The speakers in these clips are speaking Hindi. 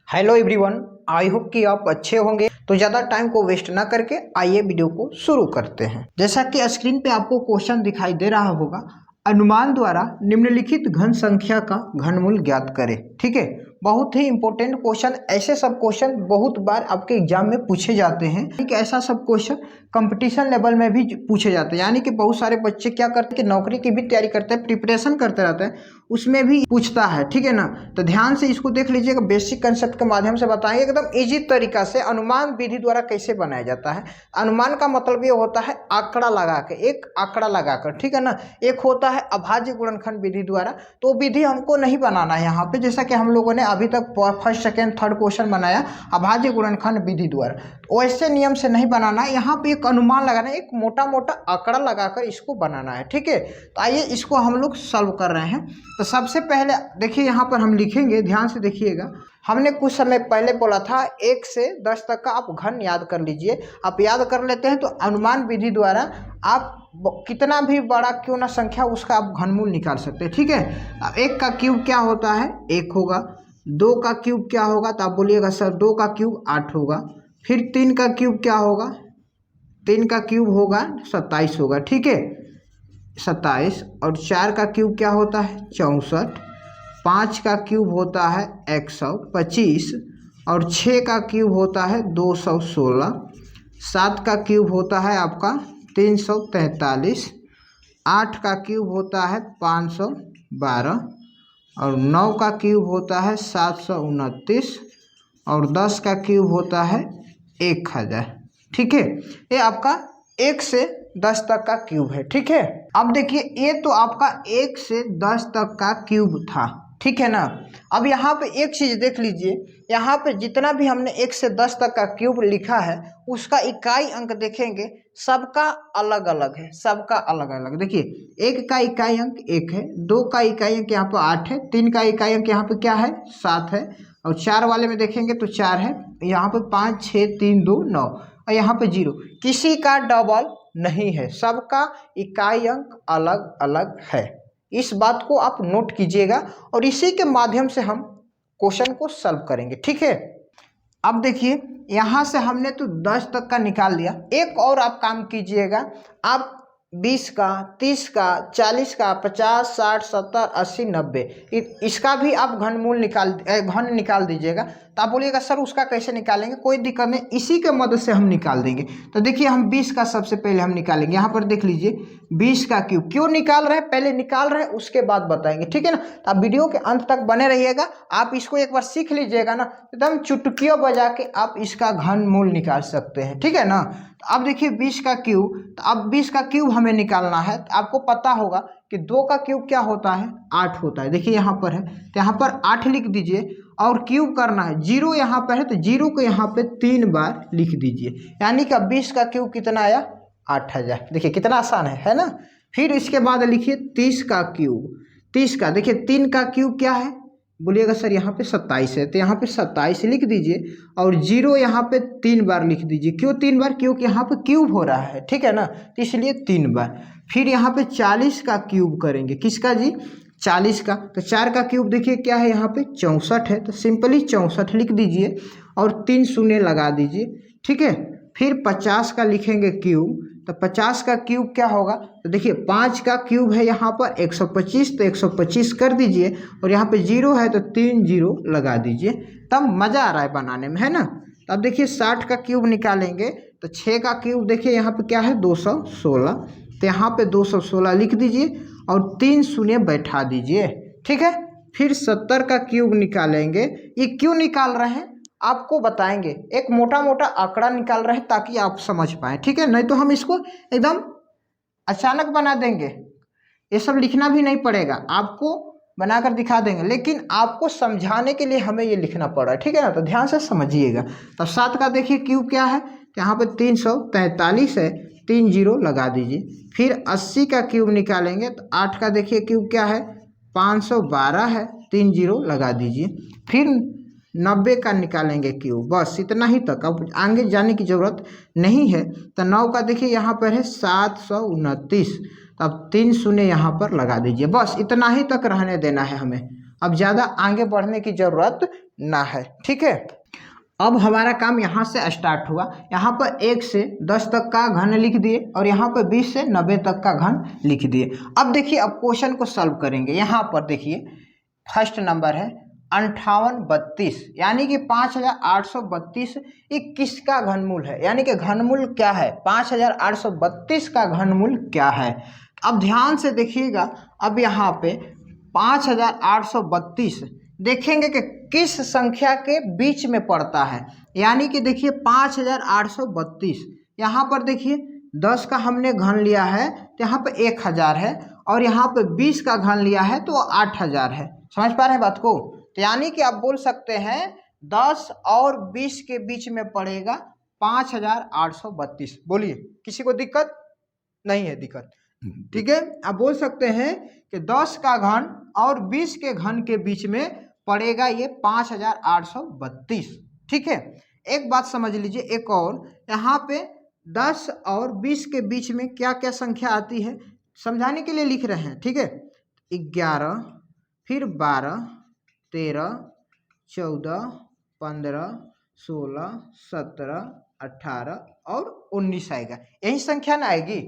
हेलो एवरीवन, आई होप कि आप अच्छे होंगे। तो ज़्यादा टाइम को वेस्ट ना करके आइए वीडियो को शुरू करते हैं। जैसा कि स्क्रीन पे आपको क्वेश्चन दिखाई दे रहा होगा, अनुमान द्वारा निम्नलिखित घन संख्या का घनमूल ज्ञात करें। ठीक है, बहुत ही इंपॉर्टेंट क्वेश्चन। ऐसे सब क्वेश्चन बहुत बार आपके एग्जाम में पूछे जाते हैं। ठीक, ऐसा सब क्वेश्चन कंपटीशन लेवल में भी पूछे जाते हैं। यानी कि बहुत सारे बच्चे क्या करते हैं कि नौकरी की भी तैयारी करते हैं, प्रिपरेशन करते रहते हैं, उसमें भी पूछता है। ठीक है ना, तो ध्यान से इसको देख लीजिएगा। बेसिक कंसेप्ट के माध्यम से बताएंगे एकदम इजी तरीका से अनुमान विधि द्वारा कैसे बनाया जाता है। अनुमान का मतलब ये होता है आंकड़ा लगा के, एक आंकड़ा लगाकर। ठीक है ना, एक होता है अभाज्य गुणनखंड विधि द्वारा, तो विधि हमको नहीं बनाना है यहाँ पे। जैसा कि हम लोगों ने अभी तक फर्स्ट सेकेंड थर्ड क्वेश्चन बनाया अभाज्य गुणनखंड विधि द्वारा, तो वैसे नियम से नहीं बनाना है। यहाँ पे एक अनुमान लगाना है, एक मोटा मोटा आंकड़ा लगाकर इसको बनाना है। ठीक है, तो आइए इसको हम लोग सॉल्व कर रहे हैं। तो सबसे पहले देखिए यहाँ पर हम लिखेंगे, ध्यान से देखिएगा। हमने कुछ समय पहले बोला था 1 से 10 तक का आप घन याद कर लीजिए। आप याद कर लेते हैं तो अनुमान विधि द्वारा आप कितना भी बड़ा क्यों ना संख्या उसका आप घनमूल निकाल सकते हैं। ठीक है, अब 1 का क्यूब क्या होता है 1 होगा, 2 का क्यूब क्या होगा, तो आप बोलिएगा सर 2 का क्यूब 8 होगा। फिर 3 का क्यूब क्या होगा, 3 का क्यूब होगा 27 होगा। ठीक है, 27। और 4 का क्यूब क्या होता है 64। 5 का क्यूब होता है 125। और 6 का क्यूब होता है 216। 7 का क्यूब होता है आपका 343। 8 का क्यूब होता है 512। और 9 का क्यूब होता है 729। और 10 का क्यूब होता है 1000। ठीक है, ये आपका 1 से 10 तक का क्यूब है। ठीक है, अब देखिए ये तो आपका 1 से 10 तक का क्यूब था। ठीक है ना, अब यहाँ पे एक चीज़ देख लीजिए, यहाँ पे जितना भी हमने 1 से 10 तक का क्यूब लिखा है उसका इकाई अंक देखेंगे, सबका अलग अलग है, सबका अलग अलग। देखिए 1 का इकाई अंक 1 है, 2 का इकाई अंक यहाँ पर 8 है, 3 का इकाई अंक यहाँ पे क्या है 7 है, और 4 वाले में देखेंगे तो 4 है, यहाँ पे 5 6 3 2 9, और यहाँ पे 0। किसी का डबल नहीं है, सबका इकाई अंक अलग अलग है। इस बात को आप नोट कीजिएगा और इसी के माध्यम से हम क्वेश्चन को सॉल्व करेंगे। ठीक है, अब देखिए यहाँ से हमने तो 10 तक का निकाल लिया। एक और आप काम कीजिएगा, आप 20 का, 30 का, 40 का, 50, 60, 70, 80, 90 इसका भी आप घन निकाल दीजिएगा। तो आप बोलिएगा सर उसका कैसे निकालेंगे, कोई दिक्कत नहीं, इसी के मदद से हम निकाल देंगे। तो देखिए हम 20 का सबसे पहले हम निकालेंगे। यहाँ पर देख लीजिए 20 का क्यूब क्यों निकाल रहे हैं, पहले निकाल रहे हैं उसके बाद बताएंगे। ठीक है ना, तो आप वीडियो के अंत तक बने रहिएगा। आप इसको एक बार सीख लीजिएगा ना, एकदम चुटकियों बजा के आप इसका घनमूल निकाल सकते हैं। ठीक है ना, तो अब देखिए 20 का क्यूब, तो अब 20 का क्यूब हमें निकालना है। तो आपको पता होगा कि 2 का क्यूब क्या होता है 8 होता है। देखिए यहाँ पर है, तो यहाँ पर 8 लिख दीजिए और क्यूब करना है। 0 यहाँ पर है तो 0 को यहाँ पे 3 बार लिख दीजिए, यानी कि 20 का क्यूब कितना आया 8000। देखिए कितना आसान है ना। फिर इसके बाद लिखिए 30 का क्यूब। 30 का देखिए 3 का क्यूब क्या है, बोलिएगा सर यहाँ पे 27 है, तो यहाँ पे 27 लिख दीजिए और 0 यहाँ पे 3 बार लिख दीजिए। क्यों 3 बार, क्योंकि यहाँ पे क्यूब हो रहा है। ठीक है ना, तो इसलिए 3 बार। फिर यहाँ पे 40 का क्यूब करेंगे, किसका जी 40 का। तो 4 का क्यूब देखिए क्या है यहाँ पे 64 है, तो सिंपली 64 लिख दीजिए और 3 शून्य लगा दीजिए। ठीक है, फिर 50 का लिखेंगे क्यूब। तो 50 का क्यूब क्या होगा, तो देखिए 5 का क्यूब है यहाँ पर 125, तो 125 कर दीजिए और यहाँ पे 0 है तो 3 0 लगा दीजिए। तब मज़ा आ रहा है बनाने में, है ना। तो अब देखिए 60 का क्यूब निकालेंगे, तो 6 का क्यूब देखिए यहाँ पे क्या है 216, तो यहाँ पे 216 लिख दीजिए और 3 शून्य बैठा दीजिए। ठीक है, फिर 70 का क्यूब निकालेंगे। ये क्यों निकाल रहे हैं आपको बताएंगे, एक मोटा मोटा आंकड़ा निकाल रहे हैं ताकि आप समझ पाएँ। ठीक है, नहीं तो हम इसको एकदम अचानक बना देंगे, ये सब लिखना भी नहीं पड़ेगा, आपको बनाकर दिखा देंगे, लेकिन आपको समझाने के लिए हमें ये लिखना पड़ा है। ठीक है ना, तो ध्यान से समझिएगा। तो 7 का देखिए क्यूब क्या है, तो यहाँ पे 343 है, 3 0 लगा दीजिए। फिर 80 का क्यूब निकालेंगे, तो 8 का देखिए क्यूब क्या है 512 है, 3 0 लगा दीजिए। फिर 90 का निकालेंगे क्यूब, बस इतना ही तक, अब आगे जाने की ज़रूरत नहीं है। तो 9 का देखिए यहाँ पर है 729, तो अब 3 शून्य यहाँ पर लगा दीजिए, बस इतना ही तक रहने देना है हमें। अब ज़्यादा आगे बढ़ने की ज़रूरत ना है। ठीक है, अब हमारा काम यहाँ से स्टार्ट हुआ। यहाँ पर 1 से 10 तक का घन लिख दिए और यहाँ पर 20 से 90 तक का घन लिख दिए। अब देखिए, अब क्वेश्चन को सॉल्व करेंगे। यहाँ पर देखिए फर्स्ट नंबर है 5832, यानी कि 5832 ये किसका घनमूल है, यानी कि घनमूल क्या है, 5832 का घनमूल क्या है। अब ध्यान से देखिएगा, अब यहाँ पे 5832 देखेंगे कि किस संख्या के बीच में पड़ता है, यानी कि देखिए 5832 यहाँ पर देखिए 10 का हमने घन लिया है तो यहाँ पे 1000 है, और यहाँ पे 20 का घन लिया है तो 8000 है। समझ पा रहे हैं बात को। तो यानी कि आप बोल सकते हैं 10 और 20 के बीच में पड़ेगा 5832। बोलिए, किसी को दिक्कत नहीं है? दिक्कत, ठीक है। आप बोल सकते हैं कि 10 का घन और 20 के घन के बीच में पड़ेगा ये 5832। ठीक है, एक बात समझ लीजिए, एक और, यहाँ पे 10 और 20 के बीच में क्या क्या संख्या आती है समझाने के लिए लिख रहे हैं। ठीक है, 11, फिर 12, 13, 14, 15, 16, 17, 18 और 19 आएगा। यही संख्या ना आएगी,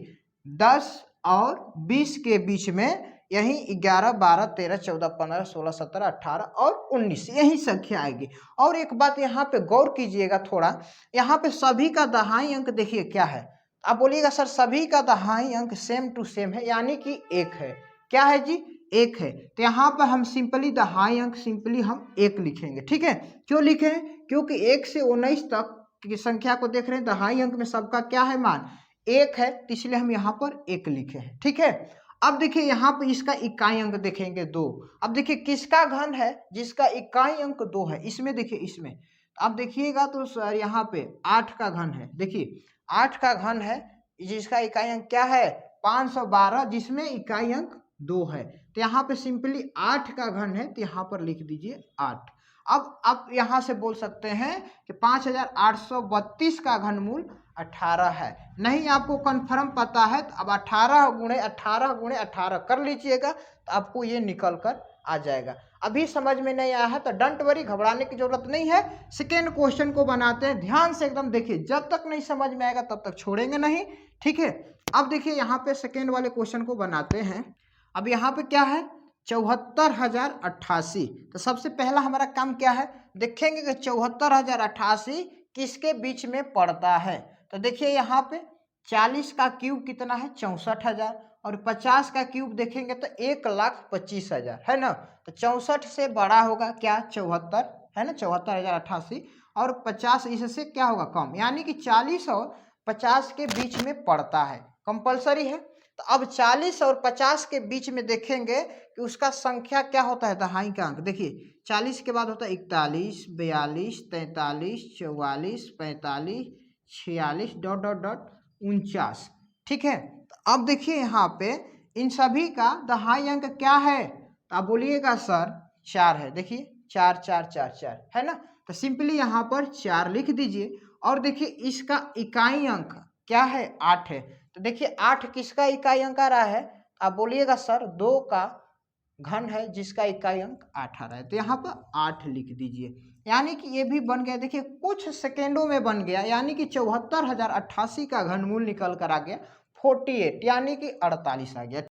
10 और 20 के बीच में यही 11, 12, 13, 14, 15, 16, 17, 18 और 19 यही संख्या आएगी। और एक बात यहाँ पे गौर कीजिएगा थोड़ा, यहाँ पे सभी का दहाई अंक देखिए क्या है। आप बोलिएगा सर सभी का दहाई अंक सेम टू सेम है, यानी कि 1 है। क्या है जी? 1 है। तो यहाँ पर हम सिंपली दहाई अंक सिंपली हम 1 लिखेंगे। ठीक है, क्यों लिखें? क्योंकि 1 से 19 तक की संख्या को देख रहे हैं, दहाई अंक में सबका क्या है मान 1 है, तो इसलिए हम यहाँ पर 1 लिखे हैं। ठीक है, अब देखिए यहाँ पे इसका इकाई अंक देखेंगे 2। अब देखिए किसका घन है जिसका इकाई अंक 2 है, इसमें देखिए, इसमें अब देखिएगा तो सर यहाँ पे 8 का घन है। देखिए 8 का घन है जिसका इकाई अंक क्या है 512, जिसमें इकाई अंक 2 है। तो यहाँ पे सिंपली 8 का घन है, तो यहाँ पर लिख दीजिए 8। अब आप यहाँ से बोल सकते हैं कि 5832 का घनमूल 18 है। नहीं आपको कंफर्म पता है तो अब 18 गुणे 18 गुणे 18 कर लीजिएगा, तो आपको ये निकल कर आ जाएगा। अभी समझ में नहीं आया है तो डोंट वरी, घबराने की जरूरत नहीं है। सेकेंड क्वेश्चन को बनाते हैं, ध्यान से एकदम देखिए, जब तक नहीं समझ में आएगा तब तक छोड़ेंगे नहीं। ठीक है, अब देखिए यहाँ पे सेकेंड वाले क्वेश्चन को बनाते हैं। अब यहाँ पे क्या है 74,088। तो सबसे पहला हमारा काम क्या है, देखेंगे कि 74,088 किसके बीच में पड़ता है। तो देखिए यहाँ पे 40 का क्यूब कितना है 64,000, और 50 का क्यूब देखेंगे तो 1,25,000 है ना। तो 64 से बड़ा होगा क्या 74 है ना, 74,088, और 50 इससे क्या होगा कम, यानी कि 40 और 50 के बीच में पड़ता है, कंपलसरी है। तो अब 40 और 50 के बीच में देखेंगे कि उसका संख्या क्या होता है दहाई का अंक। देखिए 40 के बाद होता है 41, 42, 43, 44, 45, 46 डॉट डॉट डॉट 49। ठीक है, तो अब देखिए यहाँ पे इन सभी का दहाई अंक क्या है, तो आप बोलिएगा सर 4 है। देखिए 4 4 4 4 है ना, तो सिंपली यहाँ पर 4 लिख दीजिए। और देखिए इसका इकाई अंक क्या है 8 है। तो देखिए 8 किसका इकाई अंक आ रहा है, आप बोलिएगा सर 2 का घन है जिसका इकाई अंक 8 आ रहा है। तो यहाँ पर 8 लिख दीजिए, यानी कि ये भी बन गया। देखिए कुछ सेकेंडों में बन गया, यानी कि 74,088 का घनमूल निकल कर आ गया 48, यानी कि 48 आ गया।